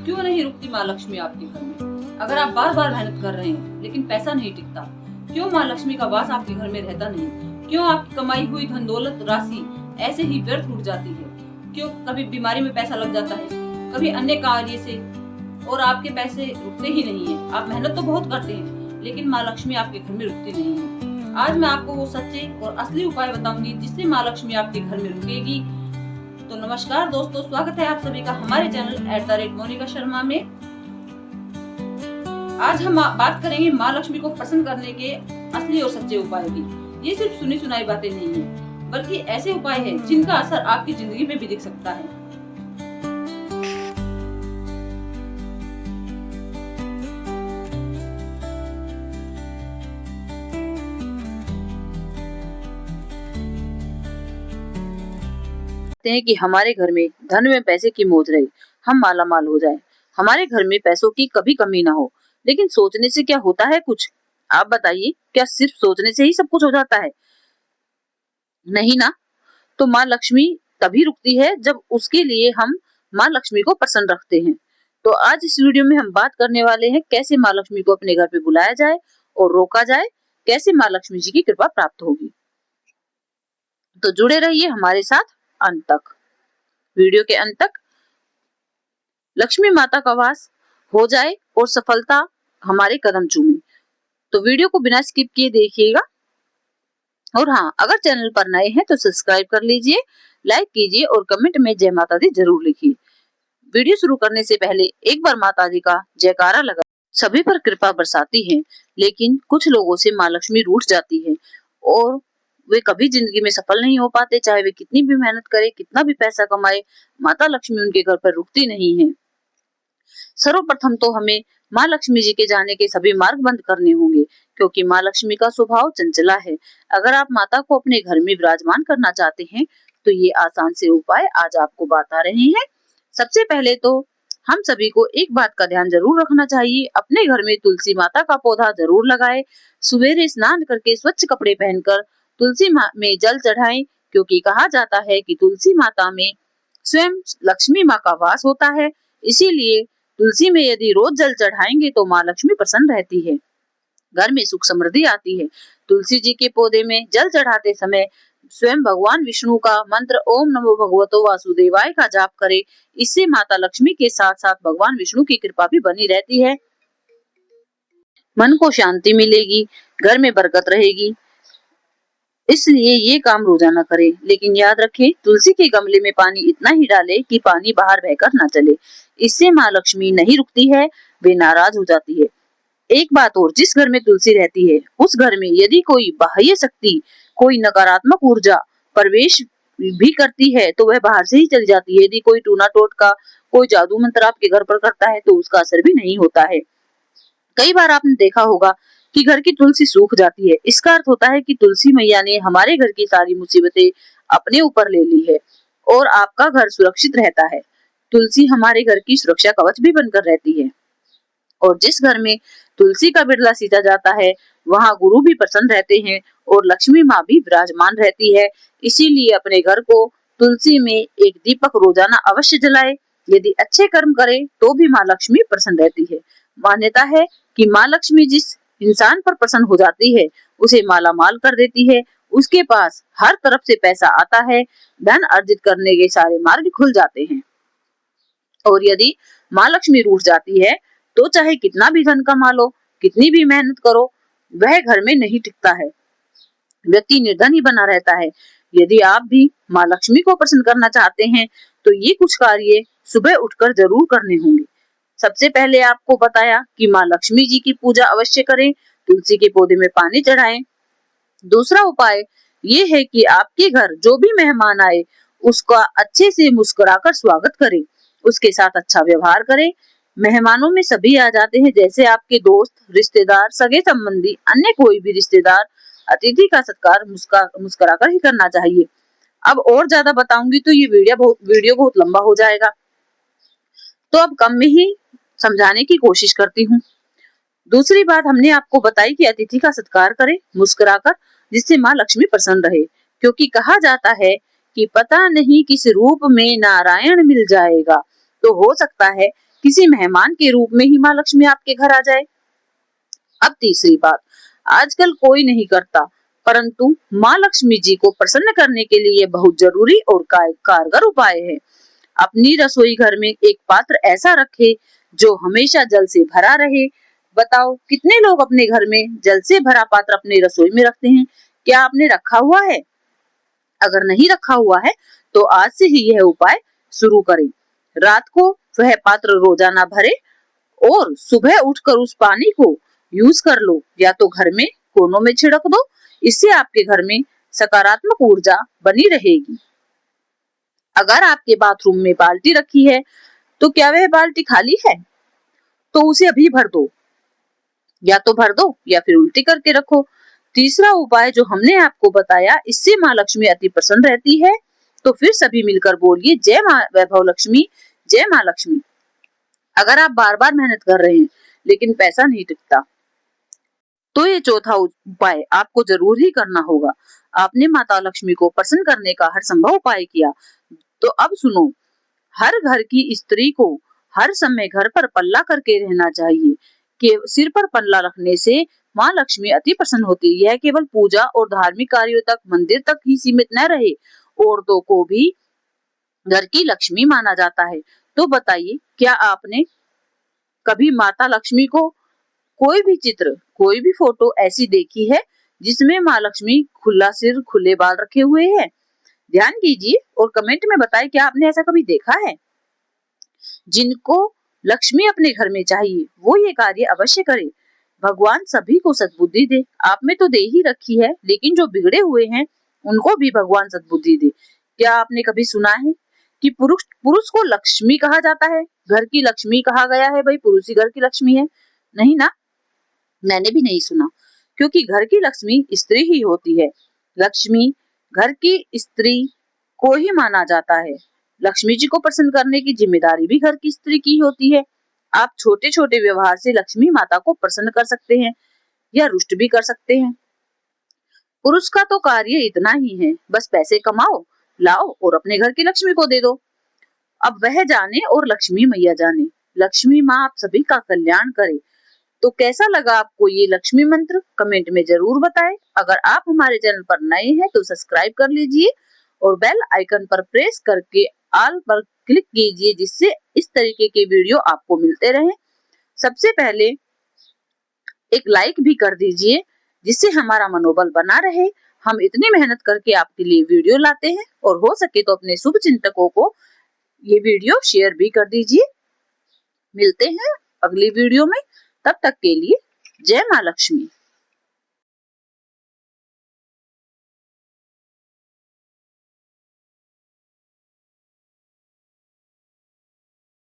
क्यों नहीं रुकती माँ लक्ष्मी आपके घर में? अगर आप बार बार मेहनत कर रहे हैं लेकिन पैसा नहीं टिकता, क्यों माँ लक्ष्मी का वास आपके घर में रहता नहीं? क्यों आपकी कमाई हुई धन दौलत राशि ऐसे ही व्यर्थ उड़ जाती है? क्यों कभी बीमारी में पैसा लग जाता है, कभी अन्य कार्य से, और आपके पैसे रुकते ही नहीं है? आप मेहनत तो बहुत करते हैं लेकिन माँ लक्ष्मी आपके घर में रुकती नहीं है। आज मैं आपको वो सच्चे और असली उपाय बताऊंगी जिससे माँ लक्ष्मी आपके घर में रुकेगी। तो नमस्कार दोस्तों, स्वागत है आप सभी का हमारे चैनल @मोनिका शर्मा में। आज हम बात करेंगे माँ लक्ष्मी को प्रसन्न करने के असली और सच्चे उपाय की। ये सिर्फ सुनी सुनाई बातें नहीं है, बल्कि ऐसे उपाय हैं जिनका असर आपकी जिंदगी में भी दिख सकता है। हैं कि हमारे घर में धन में पैसे की मौज रहे, हम माला माल हो जाएं, हमारे घर में पैसों की कभी कमी ना हो। लेकिन सोचने से क्या होता है कुछ? आप बताइए, क्या सिर्फ सोचने से ही सब कुछ हो जाता है? नहीं ना। तो माँ लक्ष्मी तभी रुकती है जब उसके लिए हम माँ लक्ष्मी को प्रसन्न रखते हैं। तो आज इस वीडियो में हम बात करने वाले हैं कैसे माँ लक्ष्मी को अपने घर पे बुलाया जाए और रोका जाए, कैसे माँ लक्ष्मी जी की कृपा प्राप्त होगी। तो जुड़े रहिए हमारे साथ अंत तक। वीडियो के अंत तक लक्ष्मी माता का वास हो जाए और सफलता हमारे कदम चूमे। तो वीडियो को बिना स्किप किए देखिएगा। और हाँ, अगर चैनल पर नए हैं तो सब्सक्राइब कर लीजिए, लाइक कीजिए और कमेंट में जय माता दी जरूर लिखिए। वीडियो शुरू करने से पहले एक बार माता दी का जयकारा लगा। सभी पर कृपा बरसाती है, लेकिन कुछ लोगों से माँ लक्ष्मी रूठ जाती है और वे कभी जिंदगी में सफल नहीं हो पाते। चाहे वे कितनी भी मेहनत करे, कितना भी पैसा कमाए, माता लक्ष्मी उनके घर पर रुकती नहीं है। सर्वप्रथम तो हमें माँ लक्ष्मी जी के जाने के सभी मार्ग बंद करने होंगे, क्योंकि माँ लक्ष्मी का स्वभाव चंचला है। अगर आप माता को अपने घर में विराजमान करना चाहते हैं तो ये आसान से उपाय आज आपको बता रहे हैं। सबसे पहले तो हम सभी को एक बात का ध्यान जरूर रखना चाहिए, अपने घर में तुलसी माता का पौधा जरूर लगाएं। सवेरे स्नान करके स्वच्छ कपड़े पहनकर तुलसी में जल चढ़ाएं, क्योंकि कहा जाता है कि तुलसी माता में स्वयं लक्ष्मी माँ का वास होता है। इसीलिए तुलसी में यदि रोज जल चढ़ाएंगे तो माँ लक्ष्मी प्रसन्न रहती है, घर में सुख समृद्धि आती है। तुलसी जी के पौधे में जल चढ़ाते समय स्वयं भगवान विष्णु का मंत्र ओम नमो भगवतो वासुदेवाय का जाप करें। इससे माता लक्ष्मी के साथ साथ भगवान विष्णु की कृपा भी बनी रहती है। मन को शांति मिलेगी, घर में बरकत रहेगी। इसलिए ये काम रोजाना करें। लेकिन याद रखें, तुलसी के गमले में पानी इतना ही डालें कि पानी बाहर बहकर न चले। इससे माँ लक्ष्मी नहीं रुकती है, वे नाराज हो जाती है। एक बात और, जिस घर में तुलसी रहती है उस घर में यदि कोई बाह्य शक्ति, कोई नकारात्मक ऊर्जा प्रवेश भी करती है तो वह बाहर से ही चली जाती है। यदि कोई टूना टोटका, कोई जादू मंत्र आपके घर पर करता है तो उसका असर भी नहीं होता है। कई बार आपने देखा होगा कि घर की तुलसी सूख जाती है। इसका अर्थ होता है कि तुलसी मैया ने हमारे घर की सारी मुसीबतें अपने ऊपर ले ली है और आपका घर सुरक्षित रहता है। तुलसी हमारे घर की सुरक्षा कवच भी बनकर रहती है। और जिस घर में तुलसी का बिरला सींचा जाता है वहाँ गुरु भी प्रसन्न रहते हैं और लक्ष्मी माँ भी विराजमान रहती है। इसीलिए अपने घर को तुलसी में एक दीपक रोजाना अवश्य जलाए। यदि अच्छे कर्म करे तो भी माँ लक्ष्मी प्रसन्न रहती है। मान्यता है कि माँ लक्ष्मी जिस इंसान पर प्रसन्न हो जाती है उसे माला माल कर देती है। उसके पास हर तरफ से पैसा आता है, धन अर्जित करने के सारे मार्ग खुल जाते हैं। और यदि माँ लक्ष्मी रूठ जाती है तो चाहे कितना भी धन कमा लो, कितनी भी मेहनत करो, वह घर में नहीं टिकता है, व्यक्ति निर्धन ही बना रहता है। यदि आप भी माँ लक्ष्मी को प्रसन्न करना चाहते हैं तो ये कुछ कार्य सुबह उठकर जरूर करने होंगे। सबसे पहले आपको बताया कि माँ लक्ष्मी जी की पूजा अवश्य करें, तुलसी के पौधे में पानी चढ़ाएं। दूसरा उपाय ये है कि आपके घर जो भी मेहमान आए उसका अच्छे से मुस्कुराकर स्वागत करें, उसके साथ अच्छा व्यवहार करें। मेहमानों में सभी आ जाते हैं, जैसे आपके दोस्त, रिश्तेदार, सगे संबंधी, अन्य कोई भी रिश्तेदार। अतिथि का सत्कार मुस्कुराकर ही करना चाहिए। अब और ज्यादा बताऊंगी तो ये वीडियो बहुत लंबा हो जाएगा, तो अब कम में ही समझाने की कोशिश करती हूँ। दूसरी बात हमने आपको बताई कि अतिथि का सत्कार करें मुस्कुराकर, जिससे माँ लक्ष्मी प्रसन्न रहे। क्योंकि कहा जाता है कि पता नहीं किस रूप में नारायण मिल जाएगा, तो हो सकता है किसी मेहमान के रूप में ही माँ लक्ष्मी आपके घर आ जाए। अब तीसरी बात, आजकल कोई नहीं करता, परंतु माँ लक्ष्मी जी को प्रसन्न करने के लिए बहुत जरूरी और कारगर उपाय है। अपनी रसोई घर में एक पात्र ऐसा रखे जो हमेशा जल से भरा रहे। बताओ कितने लोग अपने घर में जल से भरा पात्र अपने रसोई में रखते हैं? क्या आपने रखा हुआ है? अगर नहीं रखा हुआ है तो आज से ही यह उपाय शुरू करें। रात को वह पात्र रोजाना भरे और सुबह उठकर उस पानी को यूज कर लो, या तो घर में कोनों में छिड़क दो। इससे आपके घर में सकारात्मक ऊर्जा बनी रहेगी। अगर आपके बाथरूम में बाल्टी रखी है तो क्या वह बाल्टी खाली है? तो उसे अभी भर दो, या तो भर दो या फिर उल्टी करके रखो। तीसरा उपाय जो हमने आपको बताया, इससे माँ लक्ष्मी अति प्रसन्न रहती है। तो फिर सभी मिलकर बोलिए, जय माँ वैभव लक्ष्मी, जय माँ लक्ष्मी। अगर आप बार बार मेहनत कर रहे हैं लेकिन पैसा नहीं टिकता, तो ये चौथा उपाय आपको जरूर ही करना होगा। आपने माता लक्ष्मी को प्रसन्न करने का हर संभव उपाय किया, तो अब सुनो, हर घर की स्त्री को हर समय घर पर पल्ला करके रहना चाहिए। कि सिर पर पल्ला रखने से माँ लक्ष्मी अति प्रसन्न होती है। यह केवल पूजा और धार्मिक कार्यों तक, मंदिर तक ही सीमित न रहे, औरतों को भी घर की लक्ष्मी माना जाता है। तो बताइए, क्या आपने कभी माता लक्ष्मी को कोई भी चित्र, कोई भी फोटो ऐसी देखी है जिसमें माँ लक्ष्मी खुला सिर, खुले बाल रखे हुए हैं? ध्यान कीजिए और कमेंट में बताएं, क्या आपने ऐसा कभी देखा है? जिनको लक्ष्मी अपने घर में चाहिए वो ये कार्य अवश्य करे। भगवान सभी को सद्बुद्धि दे। आप में तो दे ही रखी है, लेकिन जो बिगड़े हुए हैं उनको भी भगवान सद्बुद्धि दे। क्या आपने कभी सुना है कि पुरुष पुरुष को लक्ष्मी कहा जाता है? घर की लक्ष्मी कहा गया है भाई पुरुष ही घर की लक्ष्मी है? नहीं ना, मैंने भी नहीं सुना, क्योंकि घर की लक्ष्मी स्त्री ही होती है। लक्ष्मी घर की स्त्री को ही माना जाता है। लक्ष्मी जी को प्रसन्न करने की जिम्मेदारी भी घर की स्त्री की होती है। आप छोटे छोटे व्यवहार से लक्ष्मी माता को प्रसन्न कर सकते हैं या रुष्ट भी कर सकते हैं। पुरुष का तो कार्य इतना ही है, बस पैसे कमाओ, लाओ और अपने घर की लक्ष्मी को दे दो। अब वह जाने और लक्ष्मी मैया जाने। लक्ष्मी माँ आप सभी का कल्याण करे। तो कैसा लगा आपको ये लक्ष्मी मंत्र? कमेंट में जरूर बताएं। अगर आप हमारे चैनल पर नए हैं तो सब्सक्राइब कर लीजिए और बेल आइकन पर प्रेस करके ऑल पर क्लिक कीजिए, जिससे इस तरीके के वीडियो आपको मिलते रहें। सबसे पहले एक लाइक भी कर दीजिए, जिससे हमारा मनोबल बना रहे। हम इतनी मेहनत करके आपके लिए वीडियो लाते हैं, और हो सके तो अपने शुभ चिंतकों को ये वीडियो शेयर भी कर दीजिए। मिलते हैं अगली वीडियो में, तब तक के लिए जय माँ लक्ष्मी।